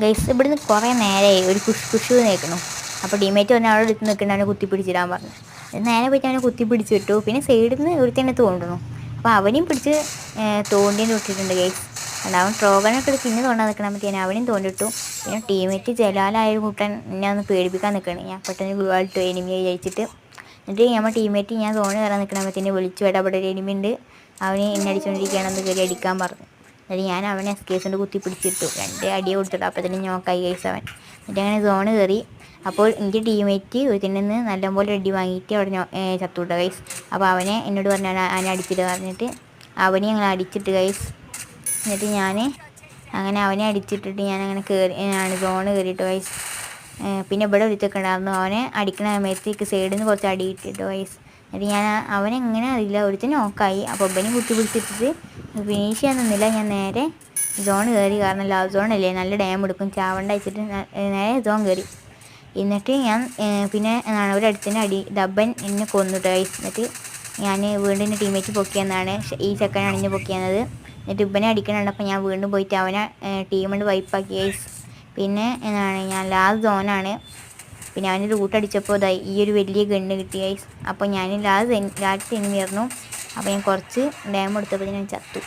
Guys ഇവിടുന്ന് കുറേ നേരമായി ഒരു കുഷ് നിൽക്കണം. അപ്പോൾ ടീമേറ്റ് പറഞ്ഞാൽ അവിടെ എടുത്ത് നിൽക്കണം, അവനെ കുത്തിപ്പിടിച്ചിടാൻ പറഞ്ഞു. നേരെ പോയിട്ട് അവനെ കുത്തിപ്പിടിച്ചിട്ടു. പിന്നെ സൈഡിൽ നിന്ന് ഒരു തന്നെ തോണ്ടണം. അപ്പോൾ അവനെയും പിടിച്ച് തോണ്ടിന് വിട്ടിട്ടുണ്ട് ഗൈസ്. അല്ല അവൻ ട്രോഗനൊക്കെ എടുത്ത് ഇന്ന് തോണ്ടാൻ നിൽക്കണം. പറ്റിയാൽ അവനെയും തോണ്ടിട്ടു. പിന്നെ ടീമേറ്റ് ജലാലായ കൂട്ടൻ എന്നെ ഒന്ന് പേടിപ്പിക്കാൻ നിൽക്കണം. ഞാൻ പെട്ടെന്ന് ഗ്ലൂവാളിട്ടു എനിമിയെ ജയിച്ചിട്ട്. എന്നിട്ട് നമ്മൾ ടീമേറ്റ് ഞാൻ തോണി കയറാൻ നിൽക്കണമ്പത്തിന് വിളിച്ചു ഇവിടെ ഒരു എനിമി ഉണ്ട്, അവന് എന്നെ അടിച്ചുകൊണ്ടിരിക്കുകയാണെന്ന് കയറി അടിക്കാൻ പറഞ്ഞു. എന്നിട്ട് ഞാൻ അവനെ എസ്കേസ് കൊണ്ട് കുത്തി പിടിച്ചിട്ടു. 2 അടിയെ കൊടുത്തിട്ടു. അപ്പോൾ തന്നെ നോക്കായി ഗൈസ് അവൻ. എന്നിട്ട് അങ്ങനെ സോണ് കയറി. അപ്പോൾ എൻ്റെ ടീമേറ്റ് ഒരുത്തിൻ്റെ നിന്ന് നല്ലപോലെ അടി വാങ്ങിയിട്ട് അവിടെ ചത്തുവിട്ട ഗൈസ്. അപ്പോൾ അവനെ എന്നോട് പറഞ്ഞാൽ അവനെ അടിച്ചിട്ട് പറഞ്ഞിട്ട് അവനെ ഞങ്ങൾ അടിച്ചിട്ട് ഗൈസ്. എന്നിട്ട് ഞാൻ അങ്ങനെ അവനെ അടിച്ചിട്ടിട്ട് ഞാനങ്ങനെ ഞാൻ സോണ് കയറിയിട്ട് ഗൈസ്. പിന്നെ ഇവിടെ ഒരുത്തൊക്കെ ഉണ്ടായിരുന്നു. അവനെ അടിക്കണ സമയത്തേക്ക് സൈഡിൽ നിന്ന് കുറച്ച് അടി ഇട്ടിട്ട് ഗൈസ്. എന്നിട്ട് ഞാൻ അവനെങ്ങനെ അറിയില്ല ഒരുത്തിന് നോക്കായി. അപ്പോൾ ഒബനെ കുത്തി പിടിച്ചിട്ട് ഫിനിഷ് ചെയ്യാൻ നിന്നില്ല. ഞാൻ നേരെ സോൺ കയറി. കാരണം ലവ് സോണല്ലേ, നല്ല ഡാം എടുക്കും, ചാവണ്ട വെച്ചിട്ട് നേരെ സോൺ കയറി. എന്നിട്ട് ഞാൻ പിന്നെ ഒരടുത്തിന് അടി ദബൻ എന്നെ കൊന്നിട്ട് ഗൈസ്. എന്നിട്ട് ഞാൻ വീണ്ടും എൻ്റെ ടീമേറ്റ് പൊക്കിയെന്നാണ്, ഈ ചെക്കനാണ് എന്നെ പൊക്കിയെന്നത്. എന്നിട്ട് ഇവനെ അടിക്കണുണ്ടപ്പോൾ ഞാൻ വീണ്ടും പോയിട്ട് അവനെ ടീമുകൊണ്ട് വൈപ്പാക്കി ഗൈസ്. പിന്നെ ഞാൻ ലാസ്റ്റ് സോണാണ്. പിന്നെ അവന് റൂട്ട് അടിച്ചപ്പോൾ ഇതായി ഈ ഒരു വലിയ ഗണ്ണ് കിട്ടി ഗൈസ്. അപ്പോൾ ഞാൻ ലാസ്റ്റ് എനിമി ആയിരുന്നു. അപ്പോൾ ഞാൻ കുറച്ച് ഡാം എടുത്തപ്പോൾ ഞാൻ ചത്തു.